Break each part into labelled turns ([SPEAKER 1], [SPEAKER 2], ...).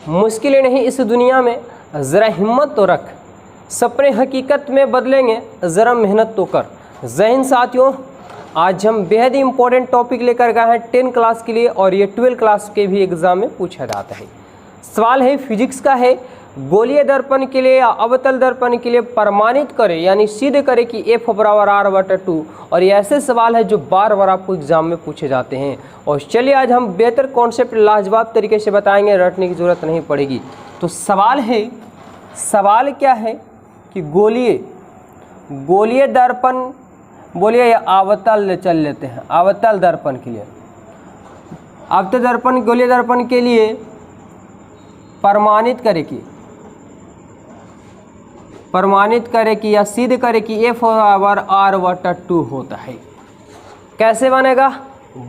[SPEAKER 1] मुश्किलें नहीं इस दुनिया में, ज़रा हिम्मत तो रख, सपने हकीकत में बदलेंगे, ज़रा मेहनत तो कर। जय हिंद साथियों, आज हम बेहद ही इंपॉर्टेंट टॉपिक लेकर गए हैं 10 क्लास के लिए और ये 12 क्लास के भी एग्ज़ाम में पूछा जाता है। सवाल है फिजिक्स का है, गोलीय दर्पण के लिए या अवतल दर्पण के लिए प्रमाणित करें यानी सिद्ध करें कि F बराबर R/2। और ये ऐसे सवाल है जो बार बार आपको एग्जाम में पूछे जाते हैं। और चलिए आज हम बेहतर कॉन्सेप्ट लाजवाब तरीके से बताएंगे, रटने की ज़रूरत नहीं पड़ेगी। तो सवाल क्या है कि गोलीय दर्पण बोलिए या अवतल चल लेते हैं। अवतल दर्पण के लिए, अवतल दर्पण गोलीय दर्पण के लिए प्रमाणित करे कि या सिद्ध करे कि F बराबर R/2 होता है। कैसे बनेगा,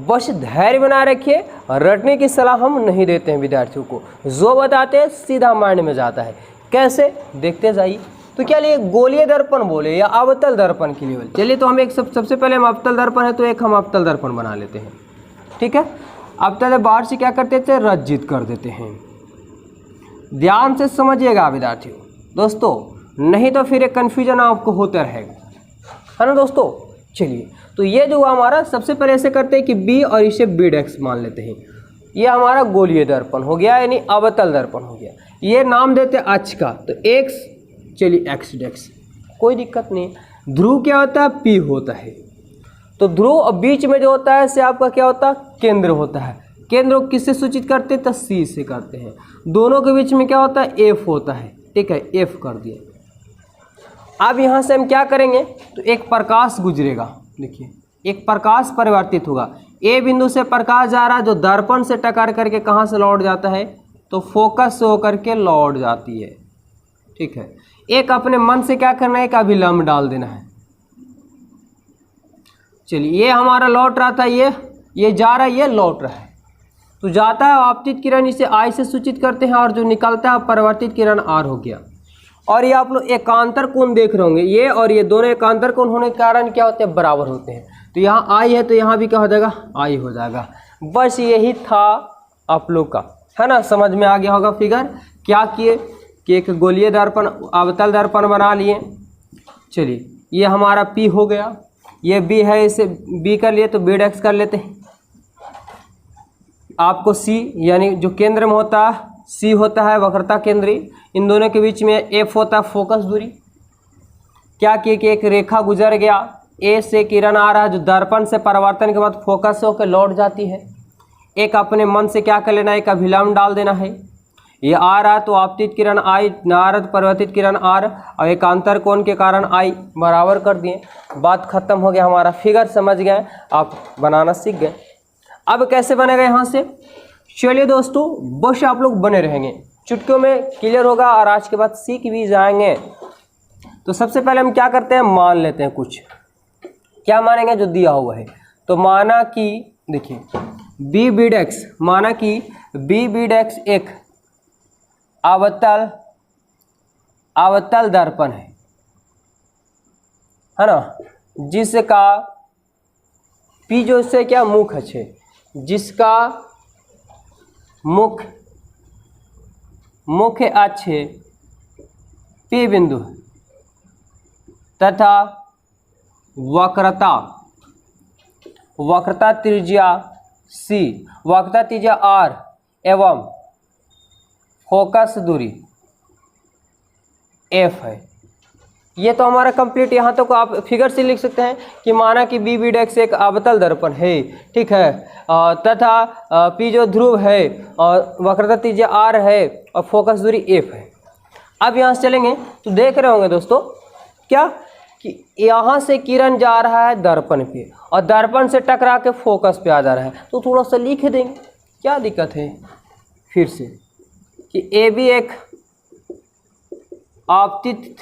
[SPEAKER 1] बस धैर्य बनाए रखिए। रटने की सलाह हम नहीं देते हैं विद्यार्थियों को, जो बताते हैं सीधा माइंड में जाता है। कैसे देखते जाइए। तो क्या लिए गोलीय दर्पण बोले या अवतल दर्पण के लिए बोले। चलिए तो हम एक सबसे पहले हम अवतल दर्पण है तो एक हम अवतल दर्पण बना लेते हैं। ठीक है, अवतल बाहर से क्या करते थे, रज्जित कर देते हैं। ध्यान से समझिएगा विद्यार्थियों दोस्तों, नहीं तो फिर एक कन्फ्यूजन आपको होता रहेगा, है ना दोस्तों। चलिए तो ये जो हमारा सबसे पहले ऐसे करते हैं कि B और इसे B' मान लेते हैं। ये हमारा गोलीय दर्पण हो गया यानी अवतल दर्पण हो गया। ये नाम देते हैं अक्ष का, तो X, चलिए X', कोई दिक्कत नहीं। ध्रुव क्या होता है, P होता है। तो ध्रुव और बीच में जो होता है से आपका क्या होता है, केंद्र होता है। केंद्र को किससे सूचित करते हैं, तो C से करते हैं। दोनों के बीच में क्या होता है, F होता है। ठीक है, F कर दिए। अब यहाँ से हम क्या करेंगे, तो एक प्रकाश गुजरेगा। देखिए एक प्रकाश परिवर्तित होगा। A बिंदु से प्रकाश जा रहा है जो दर्पण से टकरा करके कहाँ से लौट जाता है, तो फोकस से होकर के लौट जाती है। ठीक है, एक अपने मन से क्या करना है, एक अभिलंब डाल देना है। चलिए ये हमारा लौट रहा था, ये जा रहा है, ये लौट रहा है। तो जाता है आपतित किरण, इसे I से सूचित करते हैं, और जो निकलता है परिवर्तित किरण R हो गया। और ये आप लोग एकांतर कोण देख रहे होंगे, ये और ये दोनों एकांतर कोण होने के कारण क्या होते हैं, बराबर होते हैं। तो यहाँ I है तो यहाँ भी क्या हो जाएगा, I हो जाएगा। बस यही था आप लोग का, है ना। समझ में आ गया होगा फिगर। क्या किए कि एक गोलीय दर्पण अवतल दर्पण बना लिए। चलिए ये हमारा P हो गया, ये B है, इसे B कर लिए तो B' कर लेते हैं। आपको C यानी जो केंद्र में होता है C होता है वक्रता केंद्री, इन दोनों के बीच में F होता है फोकस दूरी। क्या किए कि एक रेखा गुजर गया, A से किरण आ रहा है जो दर्पण से परावर्तन के बाद फोकस से होकर लौट जाती है। एक अपने मन से क्या कर लेना, एक अभिलंब डाल देना है। ये आ रहा है तो आपतित किरण I, नारद परिवर्तित किरण R, और एकांतर कोण के कारण I बराबर कर दिए। बात खत्म हो गया, हमारा फिगर समझ गए, आप बनाना सीख गए। अब कैसे बनेगा यहाँ से, चलिए दोस्तों बस आप लोग बने रहेंगे, चुटकियों में क्लियर होगा और आज के बाद सीख भी जाएंगे। तो सबसे पहले हम क्या करते हैं, मान लेते हैं कुछ। क्या मानेंगे, जो दिया हुआ है। तो माना कि देखिए B', माना कि B' एक अवतल दर्पण है ना, जिसका P जो से क्या मुख है, जिसका मुख्य अक्ष है P बिंदु तथा वक्रता त्रिज्या C, वक्रता त्रिज्या R एवं फोकस दूरी F है। ये तो हमारा कंप्लीट। यहाँ तक आप फिगर से लिख सकते हैं कि माना कि B' एक अवतल दर्पण है, ठीक है, तथा P जो ध्रुव है और वक्रता त्रिज्या R है और फोकस दूरी F है। अब यहाँ से चलेंगे तो देख रहे होंगे दोस्तों क्या कि यहाँ से किरण जा रहा है दर्पण पे और दर्पण से टकरा के फोकस पे आ जा रहा है। तो थोड़ा सा लिख देंगे, क्या दिक्कत है। फिर से कि AB एक आपतित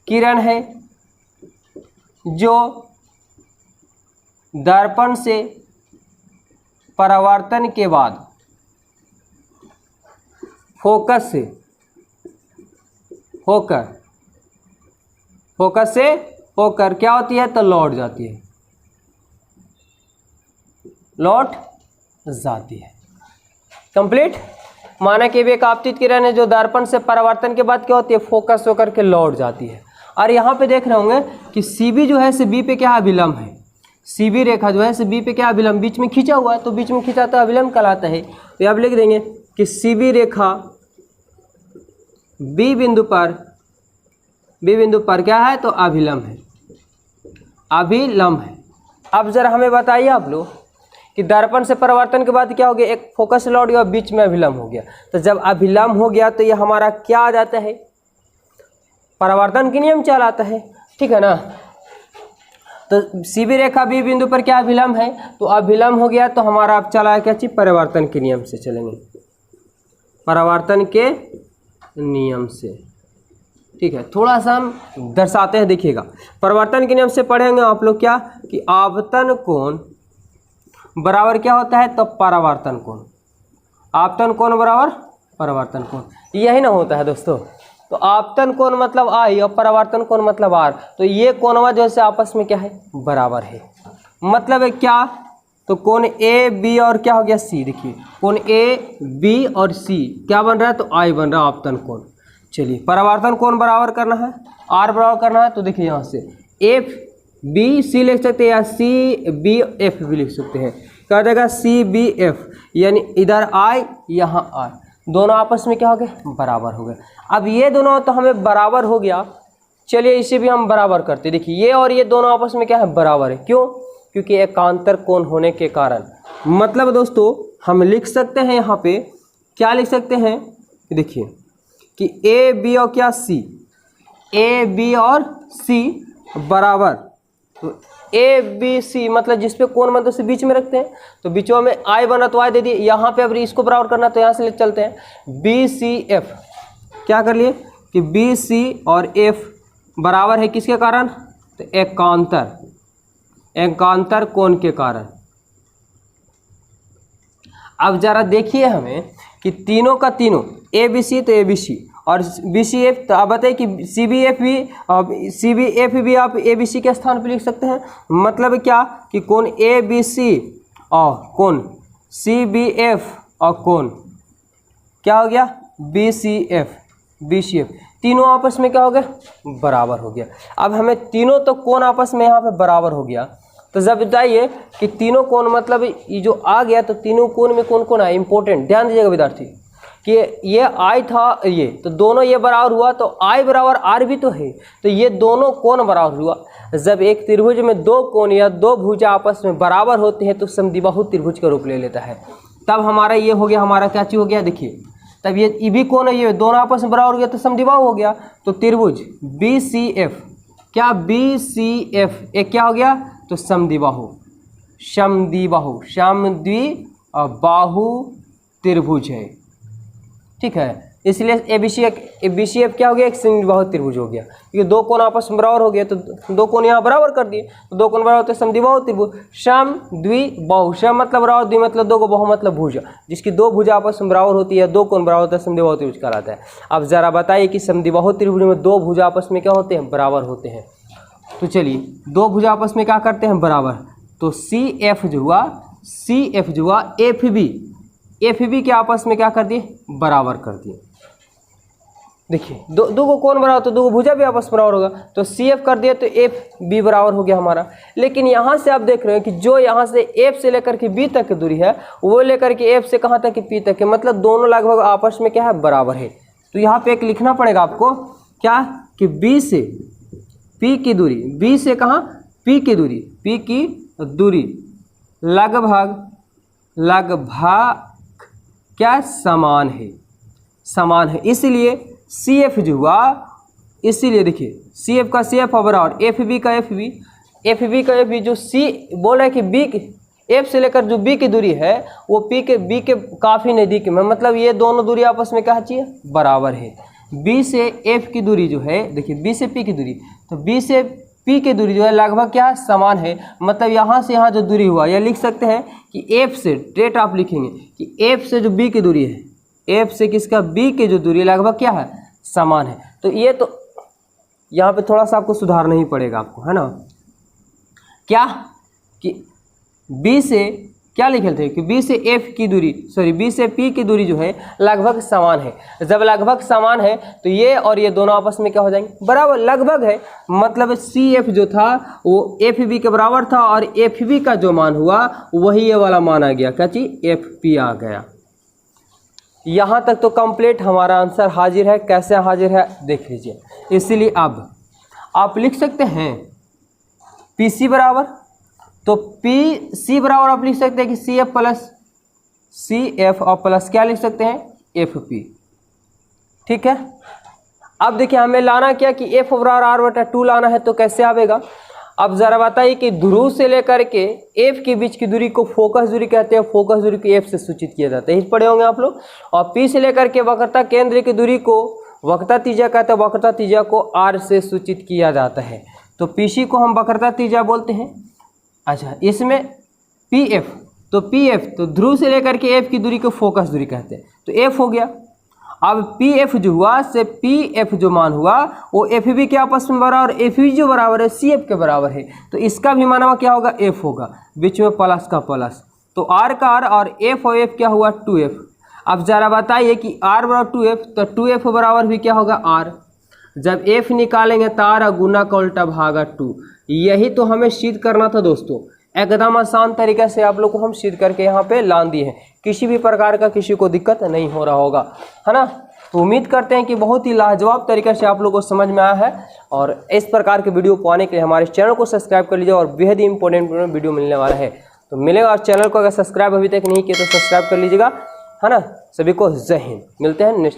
[SPEAKER 1] किरण है जो दर्पण से परावर्तन के बाद फोकस से होकर क्या होती है, तो लौट जाती है। कंप्लीट। माना कि एक आपतित किरण है जो दर्पण से परावर्तन के बाद क्या होती है, फोकस होकर के लौट जाती है। और यहाँ पे देख रहे होंगे कि CB जो है से B पे क्या अभिलंब है, CB रेखा जो है से B पे क्या अभिलंब, बीच में खींचा हुआ है, तो बीच में खींचा तो अभिलंब कहलाता है। तो यहाँ लिख देंगे कि CB रेखा B बिंदु पर क्या है, तो अभिलंब है, अभिलंब है। अब जरा हमें बताइए आप लोग कि दर्पण से परावर्तन के बाद क्या हो गया, एक फोकस लौट गया, बीच में अभिलंब हो गया। तो जब अभिलंब हो गया तो ये हमारा क्या आ जाता है, परावर्तन के नियम चलाता है, ठीक है ना। तो CB रेखा B बिंदु पर क्या अभिलंब है, तो अभिलंब हो गया, तो हमारा अब चला है क्या चीज, परावर्तन के नियम से चलेंगे, परावर्तन के नियम से, ठीक है। थोड़ा सा हम दर्शाते हैं, देखिएगा। परावर्तन के नियम से पढ़ेंगे आप लोग क्या कि आपतन कोण बराबर क्या होता है, तो परावर्तन कोण, आपतन कोण बराबर परावर्तन कोण, यही ना होता है दोस्तों। तो आपतन कोण मतलब I और परावर्तन कोण मतलब R, तो ये कोणवा जो है आपस में क्या है, बराबर है। मतलब है क्या, तो कोण A B और क्या हो गया C, देखिए कोण A B और C क्या बन रहा है, तो I बन रहा है आपतन कोण। चलिए परावर्तन कोण बराबर करना है, R बराबर करना है, तो देखिए यहाँ से F B C लिख सकते हैं या C B F भी लिख सकते हैं। क्या हो जाएगा, C B F, यानी इधर I यहाँ R, दोनों आपस में क्या हो गए, बराबर हो गए। अब ये दोनों तो हमें बराबर हो गया, चलिए इसे भी हम बराबर करते। देखिए ये और ये दोनों आपस में क्या है, बराबर है। क्यों, क्योंकि एकांतर कोण होने के कारण। मतलब दोस्तों हम लिख सकते हैं यहाँ पे, क्या लिख सकते हैं, देखिए कि A B और क्या C, A B और C बराबर, तो A B C मतलब जिस पे कोण बनता है उसे बीच में रखते हैं, तो बीचों में I बना तो I दे दिए। यहाँ पे अब इसको बराबर करना तो यहाँ से ले चलते हैं, B C F, क्या कर लिए कि B C और F बराबर है किसके कारण, तो एकांतर कोण के कारण। अब जरा देखिए हमें कि तीनों का तीनों ABC तो ABC और BCF, तो आप बताइए कि CBF भी आप ABC के स्थान पर लिख सकते हैं। मतलब क्या कि कोण ABC और कोण CBF और कोण क्या हो गया, BCF, तीनों आपस में क्या हो गया, बराबर हो गया। अब हमें तीनों तो कोण आपस में यहाँ पे बराबर हो गया, तो जब बताइए कि तीनों कोण मतलब ये जो आ गया, तो तीनों कोण में कौन कौन आए, इंपॉर्टेंट ध्यान दीजिएगा विद्यार्थी कि ये I था, ये तो दोनों ये बराबर हुआ, तो I बराबर R भी तो है, तो ये दोनों कोण बराबर हुआ। जब एक त्रिभुज में दो कोण या दो भुजा आपस में बराबर होते हैं तो समद्विबाहु त्रिभुज का रूप ले लेता है। तब हमारा ये हो गया, हमारा क्या चीज हो गया, देखिए तब ये भी कोण है, ये दोनों आपस में बराबर हो गया तो समद्विबाहु हो गया। तो त्रिभुज BCF, क्या BCF एक क्या हो गया, तो समद्विबाहु त्रिभुज है, ठीक है। इसलिए BCF क्या हो गया, एक समद्विबाहु त्रिभुज हो गया, क्योंकि दो कोण आपस में बराबर हो गया, तो दो कोण यहाँ बराबर कर दिए, तो दो कोण बराबर होते समद्विबाहु त्रिभुज। समद्विबाहु, सम मतलब बराबर, द्वि मतलब दो को, बहु मतलब भुजा, जिसकी दो भुजा आपस में बराबर होती है, दो कोण बराबर होता है, समद्विबाहु त्रिभुज कहलाता है। अब जरा बताइए कि समद्विबाहु त्रिभुज में दो भुजा आपस में क्या होते हैं, बराबर होते हैं। तो चलिए दो भुजा आपस में क्या करते हैं, बराबर, तो CF जो हुआ FB के आपस में क्या कर दिए, बराबर कर दिए। देखिए दो को कोण बराबर, तो दो को भुजा भी आपस में बराबर होगा, तो CF कर दिया तो FB बराबर हो गया हमारा। लेकिन यहाँ से आप देख रहे हैं कि जो यहाँ से F से लेकर के B तक की दूरी है, वो लेकर के F से कहाँ तक कि P तक है, मतलब दोनों लगभग आपस में क्या है, बराबर है। तो यहाँ पे एक लिखना पड़ेगा आपको, क्या कि B से P की दूरी, B से कहाँ, P की दूरी लगभग क्या समान है, इसलिए CF जो हुआ, इसीलिए देखिए CF का CF बराबर FB का FB जो C बोल रहा है कि F से लेकर जो B की दूरी है वो B के काफ़ी नज़दीक में, मतलब ये दोनों दूरी आपस में क्या चाहिए, बराबर है। B से F की दूरी जो है, देखिए B से P की दूरी, तो B से P की दूरी जो है लगभग क्या समान है, मतलब यहाँ से यहाँ जो दूरी हुआ, यह लिख सकते हैं कि F से डेट आप लिखेंगे कि F से जो B की दूरी है, F से किसका, B की जो दूरी लगभग क्या है, समान है। तो ये तो यहाँ पे थोड़ा सा आपको सुधारना ही पड़ेगा आपको, है ना, क्या कि B से क्या लिखे थे कि बी से एफ की दूरी बी से पी की दूरी जो है लगभग समान है। जब लगभग समान है तो ये और ये दोनों आपस में क्या हो जाएंगे, बराबर। लगभग है मतलब सी एफ जो था वो एफ बी के बराबर था और एफ बी का जो मान हुआ वही ये वाला मान आ गया, क्या चीज, एफ पी आ गया। यहाँ तक तो कंप्लीट हमारा आंसर हाजिर है। कैसे हाजिर है देख लीजिए। इसीलिए अब आप लिख सकते हैं पी सी बराबर, तो पी सी बराबर आप लिख सकते हैं कि C F plus C F और प्लस क्या लिख सकते हैं, एफ पी। ठीक है। अब देखिए हमें लाना क्या कि एफ बराबर आर बटा 2 लाना है, तो कैसे आवेगा। अब जरा बताइए कि ध्रुव से लेकर के एफ के बीच की दूरी को फोकस दूरी कहते हैं। फोकस दूरी को एफ से सूचित किया जाता है, यही पढ़े होंगे आप लोग। और पी से लेकर के वक्रता केंद्र की दूरी को वक्रता त्रिज्या कहते हैं। वक्रता त्रिज्या को आर से सूचित किया जाता है, तो पीसी को हम वक्रता त्रिज्या बोलते हैं। अच्छा, इसमें पी एफ, तो पी एफ तो ध्रुव से लेकर के एफ की दूरी को फोकस दूरी कहते हैं, तो एफ हो गया। अब पी एफ जो हुआ से पी एफ जो मान हुआ वो एफ बी के आपस में बराबर, एफ बी जो बराबर है सी एफ के बराबर है, तो इसका भी माना क्या होगा, एफ होगा, बीच में प्लस का प्लस, तो आर का आर और एफ और एफ क्या हुआ 2f। अब जरा बताइए कि आर बराबर 2f, तो 2f बराबर भी क्या होगा आर। जब f निकालेंगे तो आर गुना का उल्टा भागा 2। यही तो हमें सिद्ध करना था दोस्तों। एकदम आसान तरीके से आप लोग को हम सिद्ध करके यहाँ पे लान दिए हैं, किसी भी प्रकार का किसी को दिक्कत नहीं हो रहा होगा, है ना। तो उम्मीद करते हैं कि बहुत ही लाजवाब तरीके से आप लोगों को समझ में आया है। और इस प्रकार के वीडियो पाने के लिए हमारे चैनल को सब्सक्राइब कर लीजिए, और बेहद ही इंपॉर्टेंट वीडियो मिलने वाला है। तो मिलेगा, और चैनल को अगर सब्सक्राइब अभी तक नहीं किया तो सब्सक्राइब कर लीजिएगा, है ना। सभी को जय हिंद। मिलते हैं नेक्स्ट